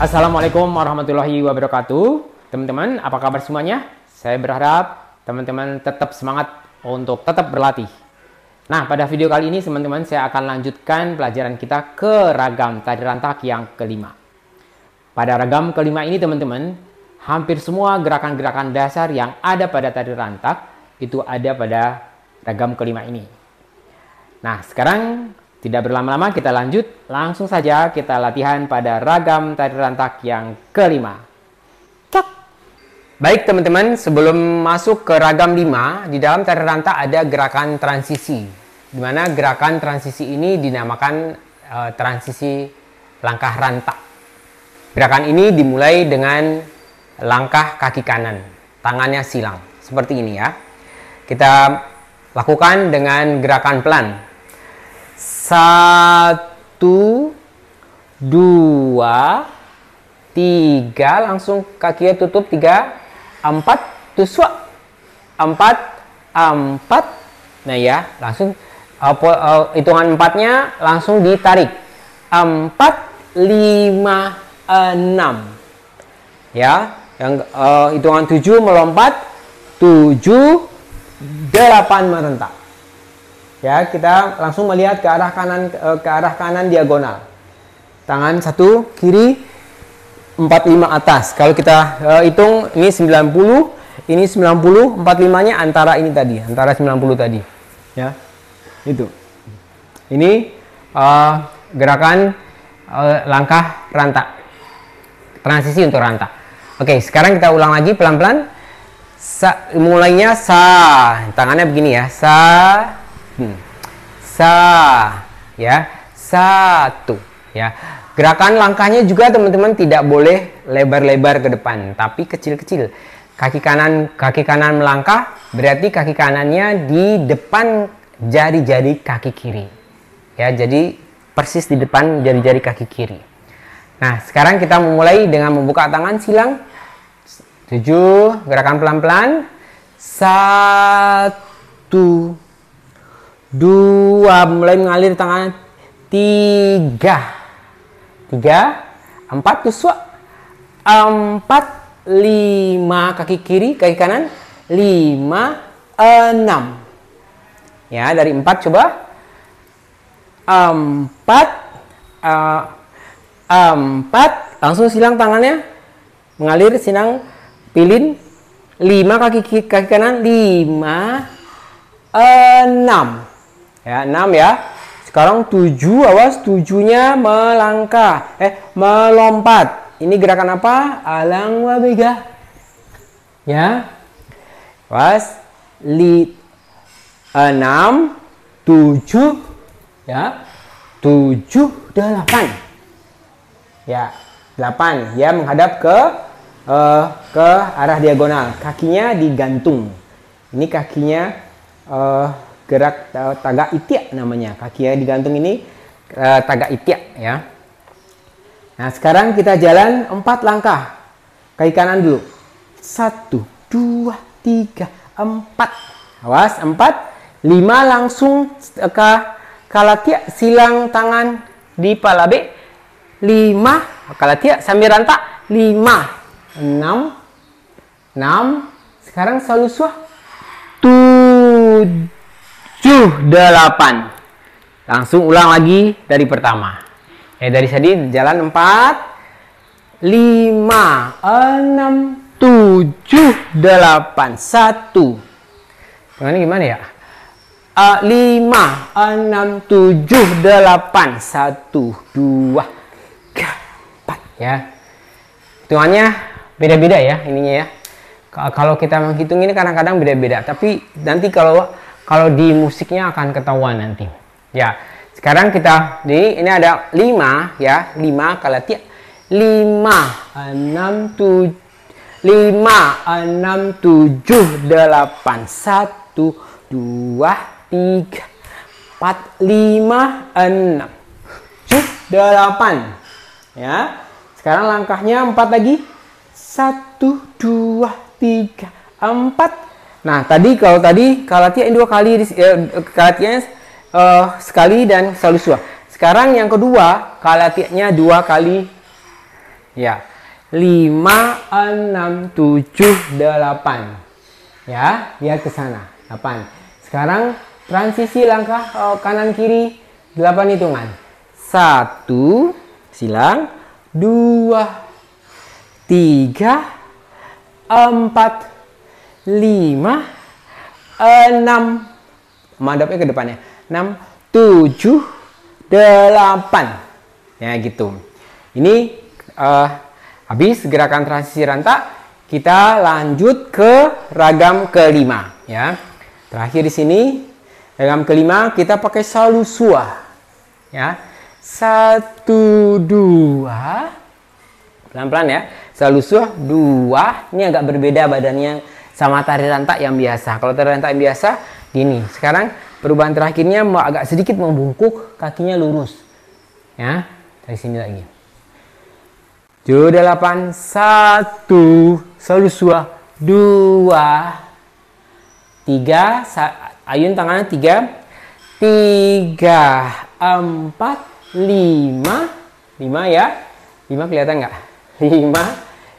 Assalamualaikum warahmatullahi wabarakatuh. Teman-teman, apa kabar semuanya? Saya berharap teman-teman tetap semangat untuk tetap berlatih. Nah, pada video kali ini teman-teman saya akan lanjutkan pelajaran kita ke ragam tari rantak yang kelima. Pada ragam kelima ini teman-teman, hampir semua gerakan-gerakan dasar yang ada pada tari rantak itu ada pada ragam kelima ini. Nah, sekarang tidak berlama-lama, kita lanjut. Langsung saja kita latihan pada ragam tari rantak yang kelima. Cak! Baik teman-teman, sebelum masuk ke ragam 5, di dalam tari rantak ada gerakan transisi. Di mana gerakan transisi ini dinamakan transisi langkah rantak. Gerakan ini dimulai dengan langkah kaki kanan, tangannya silang. Seperti ini ya. Kita lakukan dengan gerakan pelan. 1, 2, 3, langsung kakinya tutup, 3, 4, tusuk, 4, 4. Nah ya, langsung hitungan 4-nya langsung ditarik. 4, 5, 6. Ya, yang hitungan 7 melompat, 7, 8 merentak. Ya, kita langsung melihat ke arah kanan diagonal. Tangan 1 kiri, 45 atas. Kalau kita hitung ini 90, ini 90, 45-nya antara ini tadi, antara 90 tadi. Ya. Itu. Ini gerakan langkah rantak. Transisi untuk rantak. Oke, sekarang kita ulang lagi pelan-pelan. Mulainya tangannya begini ya. Ya, 1 ya. Gerakan langkahnya juga teman-teman tidak boleh lebar-lebar ke depan, tapi kecil-kecil. Kaki kanan melangkah, berarti kaki kanannya di depan jari-jari kaki kiri. Ya, jadi persis di depan jari-jari kaki kiri. Nah, sekarang kita memulai dengan membuka tangan silang. 7, gerakan pelan-pelan. 1, 2, mulai mengalir tangan. 3, 4, tusuk. 4, 5, kaki kiri, kaki kanan. 5, 6. Ya, dari 4 coba. 4, langsung silang tangannya. Mengalir, silang, pilin. 5, kaki kanan. 5, 6. Ya, 6 ya. Sekarang 7, awas 7-nya melangkah. Melompat. Ini gerakan apa? Alang wabega. Ya. Awas. 6, 7. Ya. 7, 8. Ya. 8. Ya, menghadap ke arah diagonal. Kakinya digantung. Ini kakinya gerak tagak itiak namanya. Kakinya digantung ini tagak itiak ya. Nah, sekarang kita jalan 4 langkah. Kaki kanan dulu. 1, 2, 3, 4. Awas, 4. 5 langsung ke kalatiak, silang tangan di palabe. 5 kalatiak sambil rantak. 5, 6. Sekarang saluswah. 7, 8. Langsung ulang lagi dari pertama. Dari tadi jalan 4, 5, 6, 7, 8. 1. Tangannya gimana ya? 5, 6, 7, 8. 1, 2, 3, 4. Ya. Hitungannya beda-beda ya ininya ya. Kalau kita menghitung ini kadang-kadang beda-beda, tapi nanti kalau di musiknya akan ketahuan nanti. Ya, sekarang kita ini ada 5 ya, 5 kalatiak. 5, 6, 7, 5, 6, 7, 8. 1, 2, 3, 4, 5, 6, 7, 8. Ya. Sekarang langkahnya 4 lagi. 1, 2, 3, 4. Nah, kalau tadi kalatiak 2 kali, kalatiaknya sekali dan saluswa. Sekarang yang kedua, kalatiaknya 2 kali. Ya. 5, 6, 7, 8. Ya, lihat ke sana. 8. Sekarang transisi langkah kanan kiri 8 hitungan. 1, silang, 2, 3, 4, 5, 6. Madapnya ke depannya. 6, 7, 8. Ya, gitu. Ini habis gerakan transisi rantak, kita lanjut ke ragam kelima, ya. Terakhir di sini ragam kelima kita pakai salusua, ya. 1, 2, pelan-pelan ya. Salusua 2. Ini agak berbeda badannya sama tari rantak yang biasa. Kalau tari rantak yang biasa gini. Sekarang perubahan terakhirnya mau agak sedikit membungkuk, kakinya lurus, ya. Dari sini lagi. 8, 1, salusua 2, 3, ayun tangannya 3, 4, 5 ya. 5 kelihatan nggak?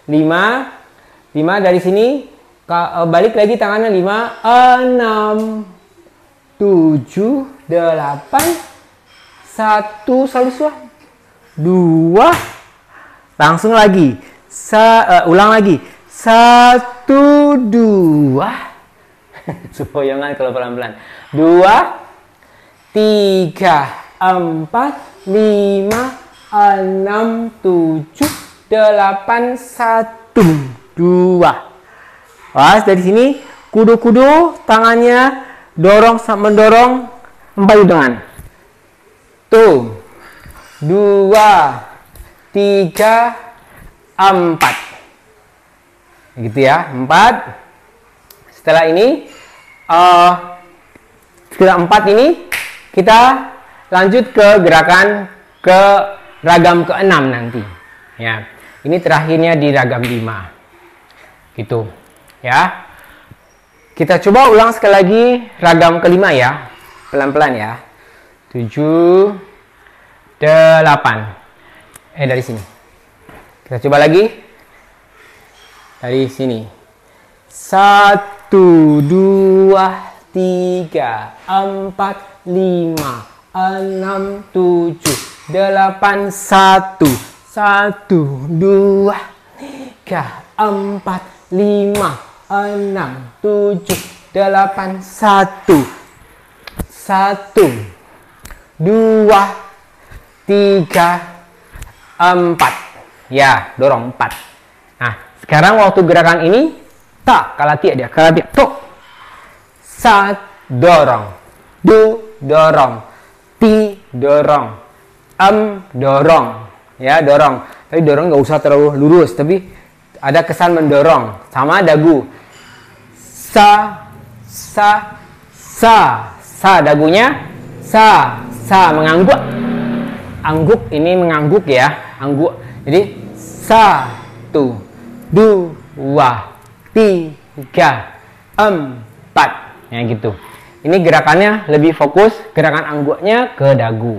5 dari sini balik lagi tangannya 5, 6, 7, 8, 1, salusua 2, langsung lagi, ulang lagi, 1, 2, supoyongan kalau pelan-pelan, 2, 3, 4, 5, 6, 7, 8, 1, 2. Pas dari sini, kudu-kudu tangannya mendorong 4 hitungan. Tuh, 2, 3, 4. Gitu ya, 4. Setelah ini, setelah 4 ini, kita lanjut ke gerakan ke ragam ke-6 nanti. Ya, ini terakhirnya di ragam 5. Gitu, ya. Kita coba ulang sekali lagi ragam kelima ya, pelan-pelan ya. 7, 8. Dari sini. Kita coba lagi. Dari sini. 1, 2, 3, 4, 5, 6, 7, 8, 1, 2, 3, 4, 5, 6, 7, 8, 1, 2, 3, 4. Ya, dorong 4. Nah, sekarang waktu gerakan ini tak kalatia dia, kalatia tok. Dorong. Dorong. Dorong. Dorong. Ya, dorong. Tapi dorong nggak usah terlalu lurus, tapi ada kesan mendorong sama dagu. Dagunya mengangguk. Angguk ini mengangguk ya, angguk. Jadi 1, 2, 3, 4. Ya gitu. Ini gerakannya lebih fokus, gerakan angguknya ke dagu.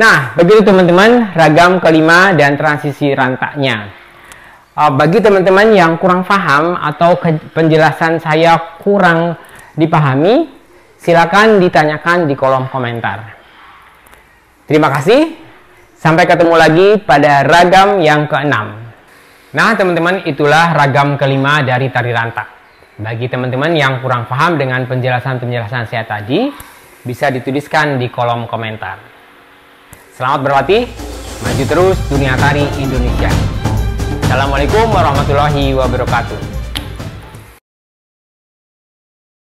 Nah, begitu teman-teman ragam kelima dan transisi rantaknya. Bagi teman-teman yang kurang paham atau penjelasan saya kurang dipahami, silakan ditanyakan di kolom komentar. Terima kasih. Sampai ketemu lagi pada ragam yang ke-6. Nah, teman-teman, itulah ragam kelima dari tari rantak. Bagi teman-teman yang kurang paham dengan penjelasan-penjelasan saya tadi, bisa dituliskan di kolom komentar. Selamat berlatih, maju terus dunia tari Indonesia. Assalamualaikum warahmatullahi wabarakatuh.